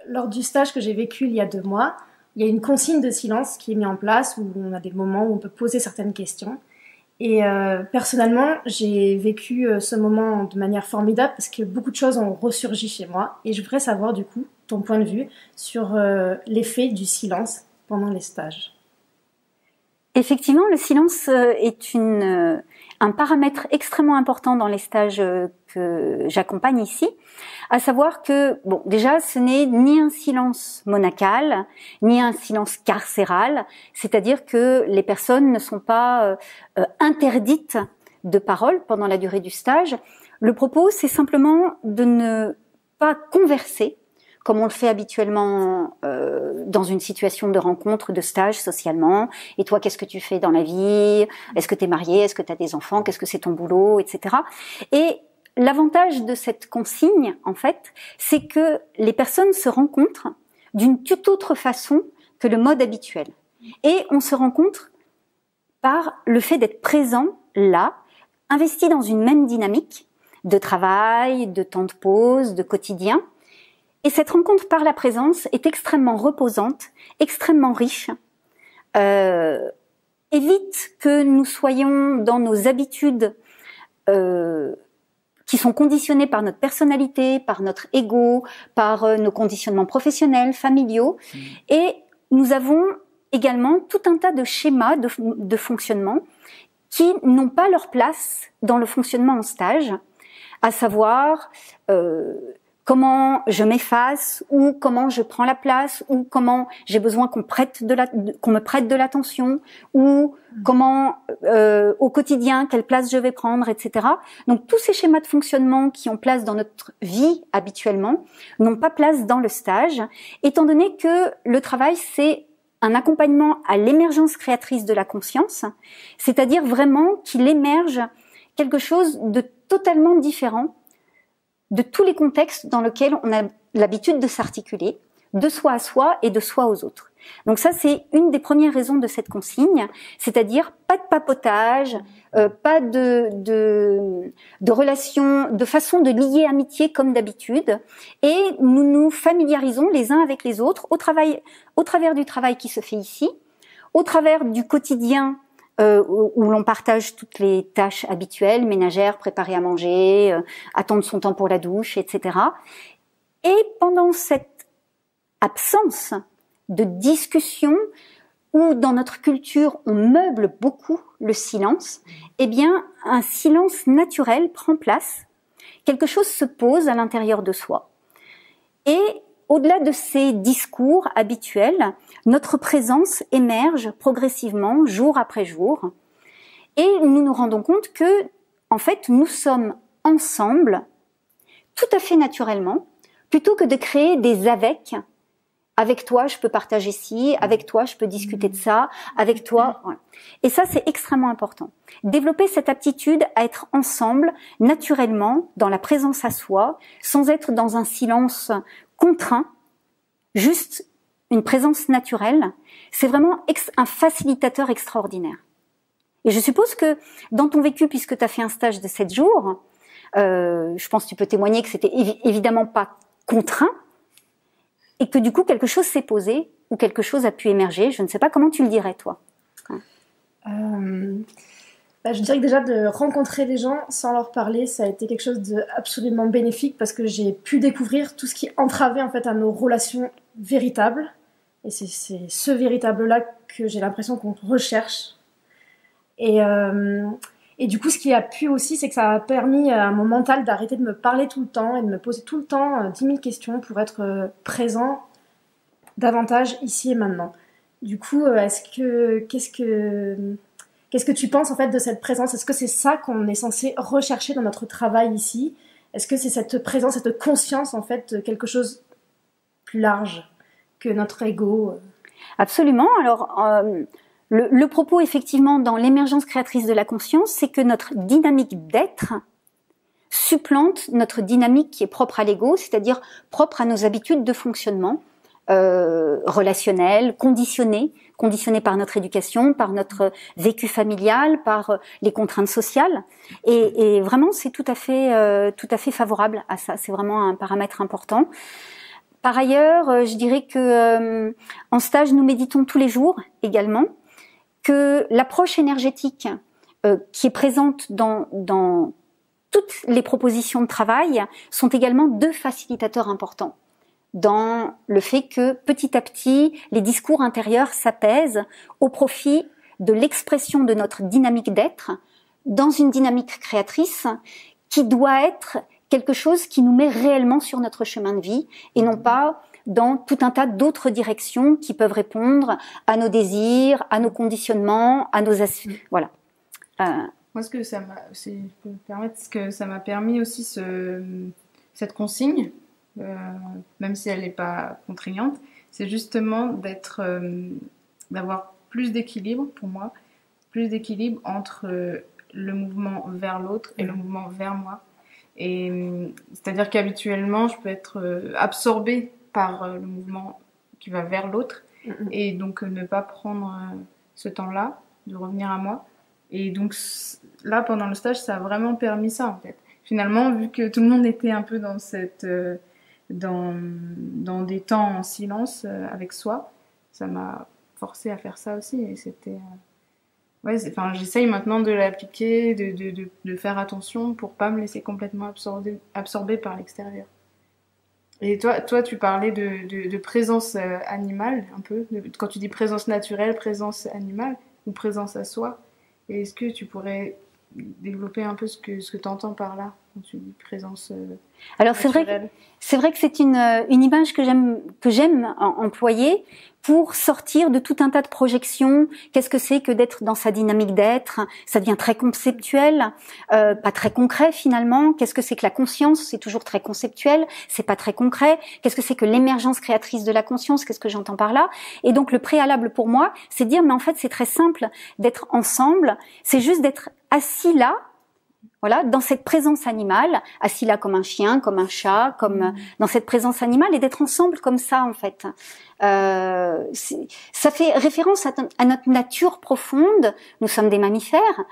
lors du stage que j'ai vécu il y a 2 mois, il y a une consigne de silence qui est mise en place où on a des moments où on peut poser certaines questions. Et personnellement, j'ai vécu ce moment de manière formidable parce que beaucoup de choses ont ressurgi chez moi. Et je voudrais savoir du coup ton point de vue sur l'effet du silence pendant les stages. Effectivement, le silence est un paramètre extrêmement important dans les stages que j'accompagne ici, à savoir que, bon, déjà, ce n'est ni un silence monacal, ni un silence carcéral, c'est-à-dire que les personnes ne sont pas interdites de parole pendant la durée du stage. Le propos, c'est simplement de ne pas converser, comme on le fait habituellement dans une situation de rencontre, de stage socialement. Et toi, qu'est-ce que tu fais dans la vie? Est-ce que tu es marié? Est-ce que tu as des enfants? Qu'est-ce que c'est ton boulot? Etc. Et l'avantage de cette consigne, en fait, c'est que les personnes se rencontrent d'une toute autre façon que le mode habituel. Et on se rencontre par le fait d'être présent là, investi dans une même dynamique de travail, de temps de pause, de quotidien. Et cette rencontre par la présence est extrêmement reposante, extrêmement riche, évite que nous soyons dans nos habitudes qui sont conditionnées par notre personnalité, par notre ego, par nos conditionnements professionnels, familiaux. Et nous avons également tout un tas de schémas de fonctionnement qui n'ont pas leur place dans le fonctionnement en stage, à savoir comment je m'efface, ou comment je prends la place, ou comment j'ai besoin qu'on me prête de l'attention, ou comment au quotidien, quelle place je vais prendre, etc. Donc tous ces schémas de fonctionnement qui ont place dans notre vie habituellement n'ont pas place dans le stage, étant donné que le travail, c'est un accompagnement à l'émergence créatrice de la conscience, c'est-à-dire vraiment qu'il émerge quelque chose de totalement différent de tous les contextes dans lesquels on a l'habitude de s'articuler, de soi à soi et de soi aux autres. Donc ça, c'est une des premières raisons de cette consigne, c'est-à-dire pas de papotage, pas de relation, de façon de lier amitié comme d'habitude, et nous nous familiarisons les uns avec les autres au travers du travail qui se fait ici, au travers du quotidien où l'on partage toutes les tâches habituelles, ménagères, préparer à manger, attendre son temps pour la douche, etc. Et pendant cette absence de discussion, où dans notre culture on meuble beaucoup le silence, eh bien un silence naturel prend place, quelque chose se pose à l'intérieur de soi. Et au-delà de ces discours habituels, notre présence émerge progressivement, jour après jour, et nous nous rendons compte que, en fait, nous sommes ensemble, tout à fait naturellement, plutôt que de créer des avec toi, je peux partager ci, avec toi, je peux discuter de ça, avec toi. Voilà. Et ça, c'est extrêmement important. Développer cette aptitude à être ensemble, naturellement, dans la présence à soi, sans être dans un silence contraint, juste une présence naturelle, c'est vraiment un facilitateur extraordinaire. Et je suppose que dans ton vécu, puisque tu as fait un stage de 7 jours, je pense que tu peux témoigner que c'était évidemment pas contraint, et que du coup quelque chose s'est posé, ou quelque chose a pu émerger. Je ne sais pas comment tu le dirais, toi. Je dirais que déjà de rencontrer des gens sans leur parler, ça a été quelque chose d'absolument bénéfique parce que j'ai pu découvrir tout ce qui entravait en fait à nos relations véritables. Et c'est ce véritable-là que j'ai l'impression qu'on recherche. Et du coup, ce qui a pu aussi, c'est que ça a permis à mon mental d'arrêter de me parler tout le temps et de me poser tout le temps 10 000 questions pour être présent davantage ici et maintenant. Du coup, qu'est-ce que tu penses en fait de cette présence? Est-ce que c'est ça qu'on est censé rechercher dans notre travail ici? Est-ce que c'est cette présence, cette conscience en fait de quelque chose plus large que notre ego? Absolument. Alors, le propos effectivement dans l'émergence créatrice de la conscience, c'est que notre dynamique d'être supplante notre dynamique qui est propre à l'ego, c'est-à-dire propre à nos habitudes de fonctionnement relationnelles, conditionnées par notre éducation, par notre vécu familial, par les contraintes sociales. Et vraiment, c'est tout à fait favorable à ça. C'est vraiment un paramètre important. Par ailleurs, je dirais que en stage, nous méditons tous les jours également, que l'approche énergétique qui est présente dans toutes les propositions de travail sont également deux facilitateurs importants dans le fait que petit à petit, les discours intérieurs s'apaisent au profit de l'expression de notre dynamique d'être dans une dynamique créatrice qui doit être quelque chose qui nous met réellement sur notre chemin de vie et non pas dans tout un tas d'autres directions qui peuvent répondre à nos désirs, à nos conditionnements, à nos voilà. Moi, ce que ça m'a, si je peux me permettre, ce que ça m'a permis aussi cette consigne, même si elle n'est pas contraignante, c'est justement d'avoir plus d'équilibre pour moi, plus d'équilibre entre le mouvement vers l'autre et le mouvement vers moi. Et c'est-à-dire qu'habituellement, je peux être absorbée par le mouvement qui va vers l'autre et donc ne pas prendre ce temps-là de revenir à moi. Et donc là, pendant le stage, ça a vraiment permis ça en fait. Finalement, vu que tout le monde était un peu dans dans des temps en silence avec soi, ça m'a forcé à faire ça aussi. Et c'était ouais, enfin, j'essaye maintenant de l'appliquer, de faire attention pour pas me laisser complètement absorber par l'extérieur. Et toi, tu parlais de présence animale un peu, quand tu dis présence naturelle, présence animale ou présence à soi. Et est-ce que tu pourrais développer un peu ce que tu entends par là quand tu dis présence Alors naturelle? c'est vrai que c'est une image que j'aime employer pour sortir de tout un tas de projections. Qu'est-ce que c'est que d'être dans sa dynamique d'être? Ça devient très conceptuel, pas très concret finalement. Qu'est-ce que c'est que la conscience? C'est toujours très conceptuel, c'est pas très concret. Qu'est-ce que c'est que l'émergence créatrice de la conscience? Qu'est-ce que j'entends par là? Et donc le préalable pour moi, c'est de dire mais en fait c'est très simple d'être ensemble. C'est juste d'être assis là. Voilà, dans cette présence animale, assis là comme un chien, comme un chat, comme dans cette présence animale et d'être ensemble comme ça en fait. Ça fait référence à notre nature profonde. Nous sommes des mammifères,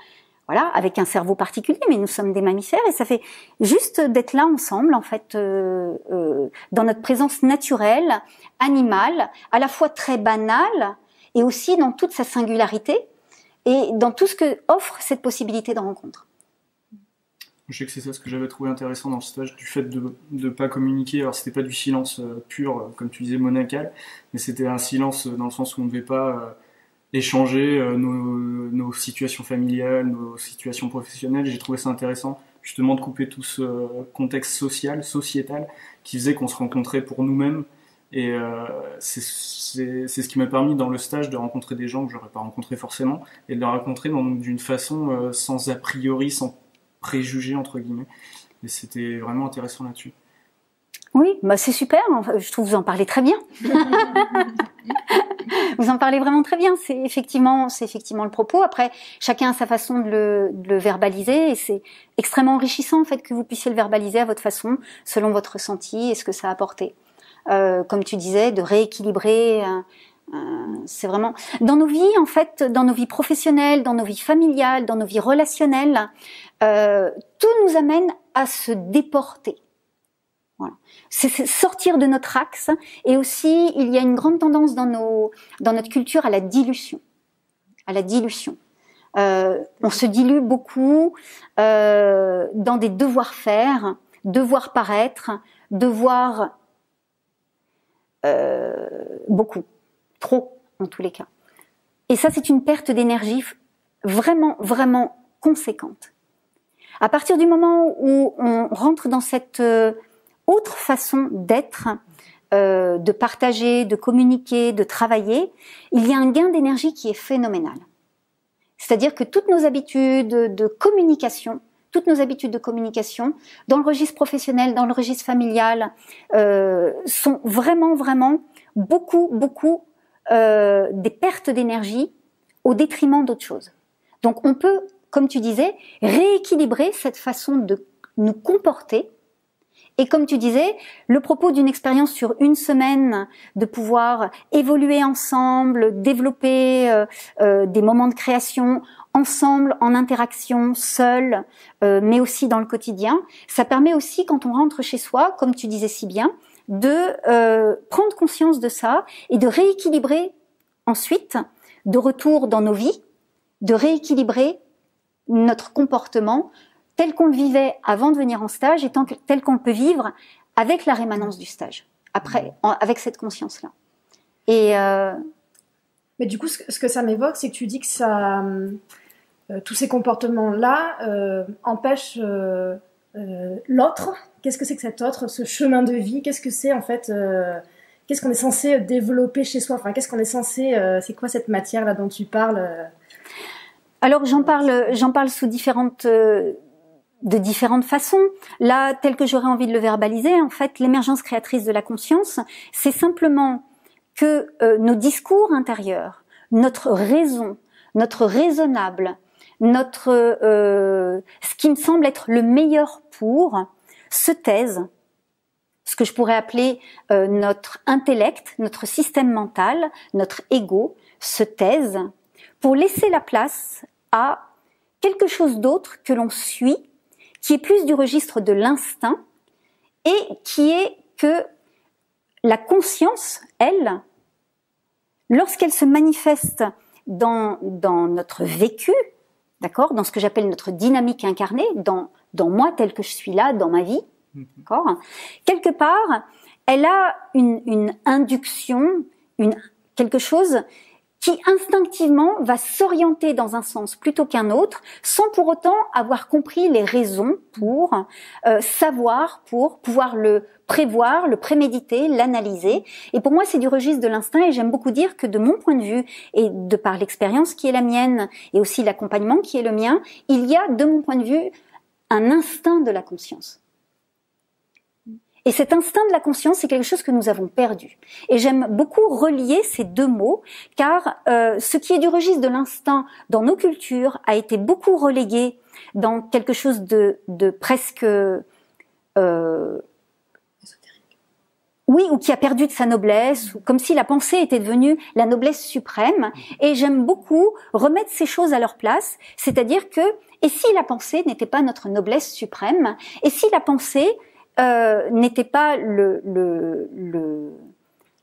voilà, avec un cerveau particulier, mais nous sommes des mammifères et ça fait juste d'être là ensemble en fait, dans notre présence naturelle, animale, à la fois très banale et aussi dans toute sa singularité et dans tout ce que offre cette possibilité de rencontre. Je sais que c'est ça ce que j'avais trouvé intéressant dans le stage, du fait de ne pas communiquer. Alors c'était pas du silence pur, comme tu disais, monacal, mais c'était un silence dans le sens où on ne devait pas échanger nos situations familiales, nos situations professionnelles. J'ai trouvé ça intéressant, justement, de couper tout ce contexte sociétal, qui faisait qu'on se rencontrait pour nous-mêmes. Et c'est ce qui m'a permis dans le stage de rencontrer des gens que j'aurais pas rencontrés forcément, et de les rencontrer d'une façon sans a priori, sans préjugés entre guillemets, et c'était vraiment intéressant là-dessus. Oui, bah c'est super, je trouve que vous en parlez très bien. Vous en parlez vraiment très bien, c'est effectivement le propos. Après, chacun a sa façon de le verbaliser et c'est extrêmement enrichissant en fait que vous puissiez le verbaliser à votre façon, selon votre ressenti et ce que ça a apporté. Comme tu disais, de rééquilibrer. C'est vraiment dans nos vies en fait, dans nos vies professionnelles, dans nos vies familiales, dans nos vies relationnelles, tout nous amène à se déporter. Voilà. C'est sortir de notre axe et aussi il y a une grande tendance dans notre culture à la dilution. On se dilue beaucoup dans des devoirs faire, devoir paraître, devoir beaucoup. Trop, en tous les cas. Et ça, c'est une perte d'énergie vraiment, vraiment conséquente. À partir du moment où on rentre dans cette autre façon d'être, de partager, de communiquer, de travailler, il y a un gain d'énergie qui est phénoménal. C'est-à-dire que toutes nos habitudes de communication, dans le registre professionnel, dans le registre familial, sont vraiment, vraiment beaucoup des pertes d'énergie au détriment d'autres choses. Donc on peut, comme tu disais, rééquilibrer cette façon de nous comporter. Et comme tu disais, le propos d'une expérience sur une semaine, de pouvoir évoluer ensemble, développer des moments de création ensemble, en interaction, seul, mais aussi dans le quotidien, ça permet aussi, quand on rentre chez soi, comme tu disais si bien, de prendre conscience de ça et de rééquilibrer ensuite, de retour dans nos vies, de rééquilibrer notre comportement tel qu'on le vivait avant de venir en stage et tel qu'on le peut vivre avec la rémanence du stage, après, avec cette conscience-là. Et mais du coup, ce que ça m'évoque, c'est que tu dis que ça, tous ces comportements-là empêchent l'autre. Qu'est-ce que c'est que cet autre, ce chemin de vie? Qu'est-ce que c'est en fait qu'est-ce qu'on est censé développer chez soi? Enfin, qu'est-ce qu'on est censé c'est quoi cette matière là dont tu parles? Alors j'en parle sous de différentes façons. Là, tel que j'aurais envie de le verbaliser, en fait, l'émergence créatrice de la conscience, c'est simplement que nos discours intérieurs, notre raison, notre raisonnable, ce qui me semble être le meilleur pour, se taisent. Ce que je pourrais appeler notre intellect, notre système mental, notre ego, se taisent pour laisser la place à quelque chose d'autre que l'on suit, qui est plus du registre de l'instinct et qui est que la conscience, elle, lorsqu'elle se manifeste dans notre vécu, d'accord, dans ce que j'appelle notre dynamique incarnée, dans moi tel que je suis là, dans ma vie, d'accord, quelque part, elle a une induction, quelque chose qui instinctivement va s'orienter dans un sens plutôt qu'un autre, sans pour autant avoir compris les raisons pour savoir, pour pouvoir le prévoir, le préméditer, l'analyser. Et pour moi, c'est du registre de l'instinct, et j'aime beaucoup dire que de mon point de vue, et de par l'expérience qui est la mienne, et aussi l'accompagnement qui est le mien, il y a, de mon point de vue, un instinct de la conscience. Et cet instinct de la conscience, c'est quelque chose que nous avons perdu. Et j'aime beaucoup relier ces deux mots, car ce qui est du registre de l'instinct dans nos cultures a été beaucoup relégué dans quelque chose de presque... oui, ou qui a perdu de sa noblesse, ou comme si la pensée était devenue la noblesse suprême. Et j'aime beaucoup remettre ces choses à leur place, c'est-à-dire que, et si la pensée n'était pas notre noblesse suprême, et si la pensée n'était pas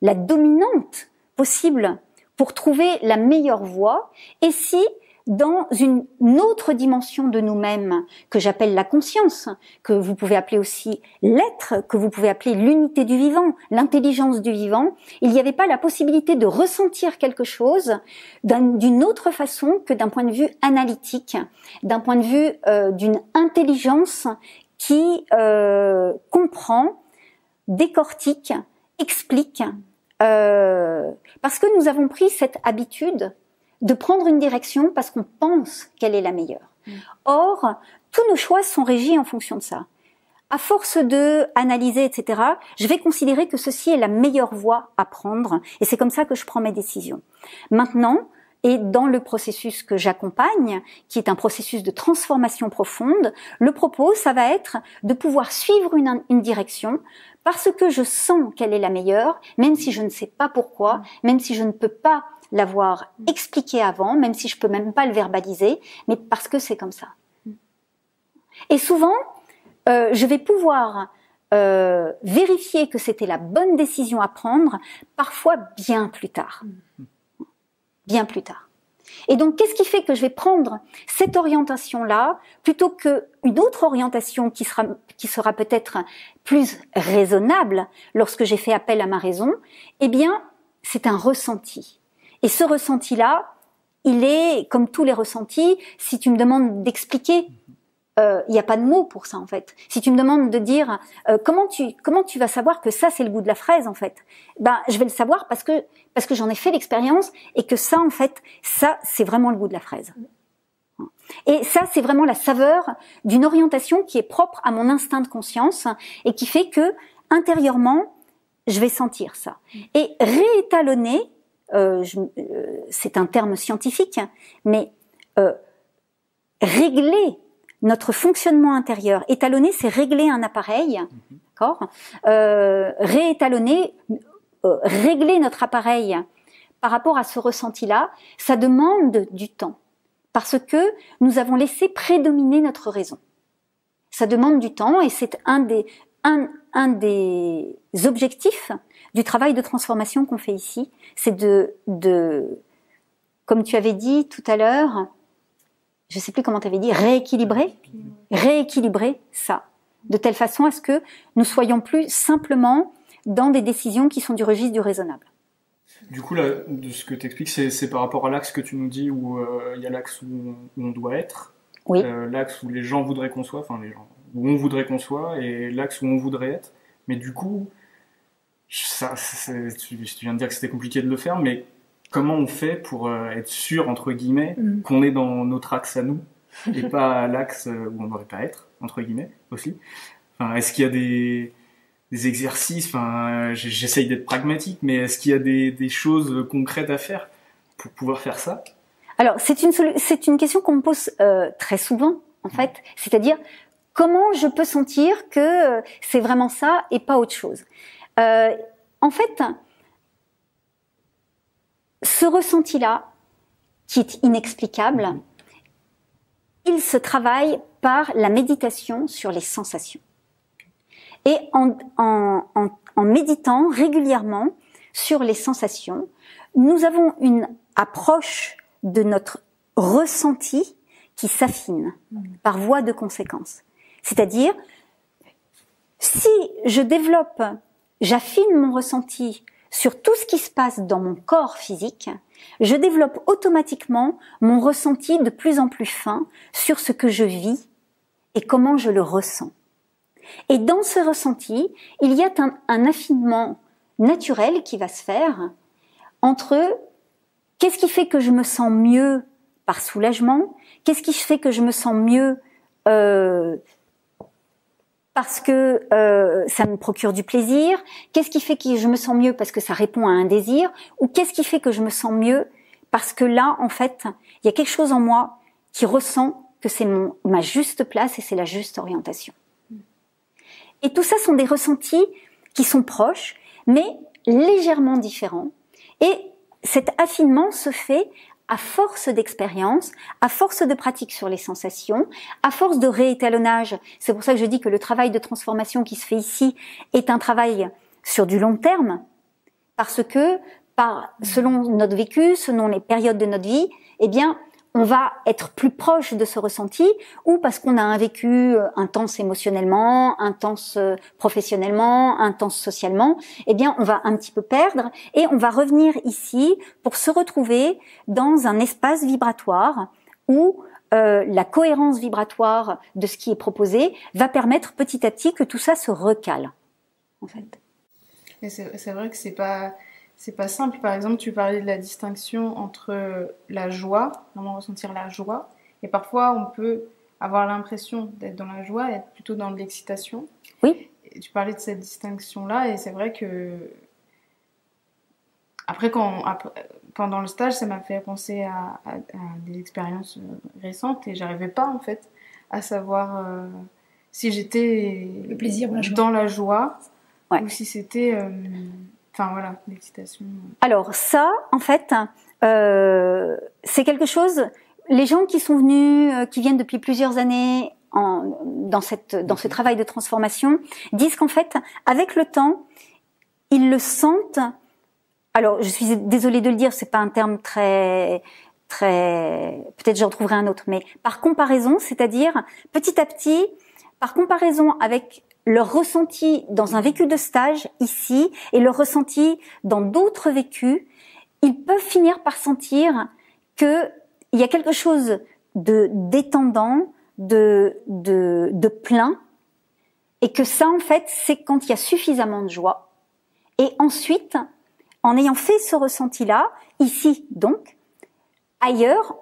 la dominante possible pour trouver la meilleure voie, et si dans une autre dimension de nous-mêmes que j'appelle la conscience, que vous pouvez appeler aussi l'être, que vous pouvez appeler l'unité du vivant, l'intelligence du vivant, il n'y avait pas la possibilité de ressentir quelque chose d'une autre façon que d'un point de vue analytique, d'un point de vue d'une intelligence qui comprend, décortique, explique, parce que nous avons pris cette habitude de prendre une direction parce qu'on pense qu'elle est la meilleure. Or, tous nos choix sont régis en fonction de ça. À force de analyser, etc., je vais considérer que ceci est la meilleure voie à prendre, et c'est comme ça que je prends mes décisions. Maintenant, et dans le processus que j'accompagne, qui est un processus de transformation profonde, le propos, ça va être de pouvoir suivre une direction parce que je sens qu'elle est la meilleure, même si je ne sais pas pourquoi, même si je ne peux pas l'avoir expliqué avant, même si je peux même pas le verbaliser, mais parce que c'est comme ça. Et souvent, je vais pouvoir vérifier que c'était la bonne décision à prendre, parfois bien plus tard. Bien plus tard. Et donc, qu'est-ce qui fait que je vais prendre cette orientation-là plutôt qu'une autre orientation qui sera peut-être plus raisonnable lorsque j'ai fait appel à ma raison? Eh bien, c'est un ressenti. Et ce ressenti-là, il est, comme tous les ressentis, si tu me demandes d'expliquer, il n'y a pas de mots pour ça en fait. Si tu me demandes de dire comment tu vas savoir que ça c'est le goût de la fraise en fait, ben je vais le savoir parce que j'en ai fait l'expérience et que ça en fait ça c'est vraiment le goût de la fraise. Et ça c'est vraiment la saveur d'une orientation qui est propre à mon instinct de conscience et qui fait que intérieurement je vais sentir ça. Et réétalonner, c'est un terme scientifique, mais régler notre fonctionnement intérieur. Étalonner, c'est régler un appareil, d'accord ? Réétalonner, régler notre appareil par rapport à ce ressenti-là, ça demande du temps, parce que nous avons laissé prédominer notre raison. Ça demande du temps et c'est un des objectifs du travail de transformation qu'on fait ici, c'est comme tu avais dit tout à l'heure, je sais plus comment tu avais dit, rééquilibrer ça, de telle façon à ce que nous soyons plus simplement dans des décisions qui sont du registre du raisonnable. Du coup, là, de ce que tu expliques, c'est par rapport à l'axe que tu nous dis où il y a l'axe où on doit être, Oui. L'axe où les gens voudraient qu'on soit, enfin les gens, où on voudrait qu'on soit, et l'axe où on voudrait être. Mais du coup, tu viens de dire que c'était compliqué de le faire, mais comment on fait pour être sûr, entre guillemets, qu'on est dans notre axe à nous, et pas à l'axe où on ne devrait pas être, entre guillemets, aussi. Enfin, est-ce qu'il y a des exercices, enfin, j'essaye d'être pragmatique, mais est-ce qu'il y a des choses concrètes à faire pour pouvoir faire ça? Alors, c'est une question qu'on me pose très souvent, en fait. C'est-à-dire, comment je peux sentir que c'est vraiment ça et pas autre chose? En fait, ce ressenti-là, qui est inexplicable, il se travaille par la méditation sur les sensations. Et en méditant régulièrement sur les sensations, nous avons une approche de notre ressenti qui s'affine par voie de conséquence. C'est-à-dire, si j'affine mon ressenti sur tout ce qui se passe dans mon corps physique, je développe automatiquement mon ressenti de plus en plus fin sur ce que je vis et comment je le ressens. Et dans ce ressenti, il y a un affinement naturel qui va se faire entre qu'est-ce qui fait que je me sens mieux par soulagement, qu'est-ce qui fait que je me sens mieux parce que ça me procure du plaisir, qu'est-ce qui fait que je me sens mieux parce que ça répond à un désir, ou qu'est-ce qui fait que je me sens mieux parce que là, en fait, il y a quelque chose en moi qui ressent que c'est ma juste place et c'est la juste orientation. Et tout ça sont des ressentis qui sont proches, mais légèrement différents. Et cet affinement se fait à force d'expérience, à force de pratique sur les sensations, à force de réétalonnage. C'est pour ça que je dis que le travail de transformation qui se fait ici est un travail sur du long terme, parce que selon notre vécu, selon les périodes de notre vie, eh bien, on va être plus proche de ce ressenti, ou parce qu'on a un vécu intense émotionnellement, intense professionnellement, intense socialement, eh bien on va un petit peu perdre et on va revenir ici pour se retrouver dans un espace vibratoire où la cohérence vibratoire de ce qui est proposé va permettre petit à petit que tout ça se recale, en fait. Et c'est vrai que c'est pas simple. Par exemple, tu parlais de la distinction entre la joie, vraiment ressentir la joie, et parfois on peut avoir l'impression d'être dans la joie et être plutôt dans de l'excitation. Oui. Et tu parlais de cette distinction-là, et c'est vrai que après, pendant le stage, ça m'a fait penser à des expériences récentes, et j'arrivais pas en fait à savoir si j'étais Le plaisir ou la joie. dans la joie, Ouais. ou si c'était enfin voilà, l'excitation. Alors ça, en fait, c'est quelque chose. Les gens qui sont venus, qui viennent depuis plusieurs années dans ce travail de transformation, disent qu'en fait, avec le temps, ils le sentent. Alors, je suis désolée de le dire, c'est pas un terme très, peut-être j'en trouverai un autre, mais par comparaison, c'est-à-dire petit à petit, par comparaison avec leur ressenti dans un vécu de stage ici et leur ressenti dans d'autres vécus, ils peuvent finir par sentir que il y a quelque chose de détendant, de plein, et que ça en fait c'est quand il y a suffisamment de joie. Et ensuite, en ayant fait ce ressenti-là, ici donc, ailleurs,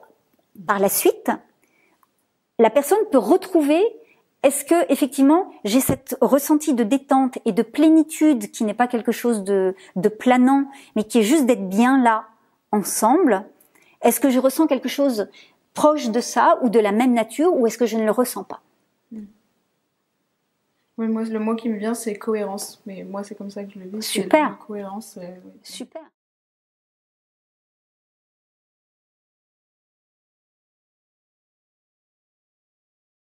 par la suite, la personne peut retrouver. Est-ce que effectivement j'ai cet ressenti de détente et de plénitude qui n'est pas quelque chose de planant, mais qui est juste d'être bien là ensemble? Est-ce que je ressens quelque chose proche de ça ou de la même nature, ou est-ce que je ne le ressens pas? Oui, moi le mot qui me vient c'est cohérence, mais moi c'est comme ça que je le vis. Super. Cohérence. Super.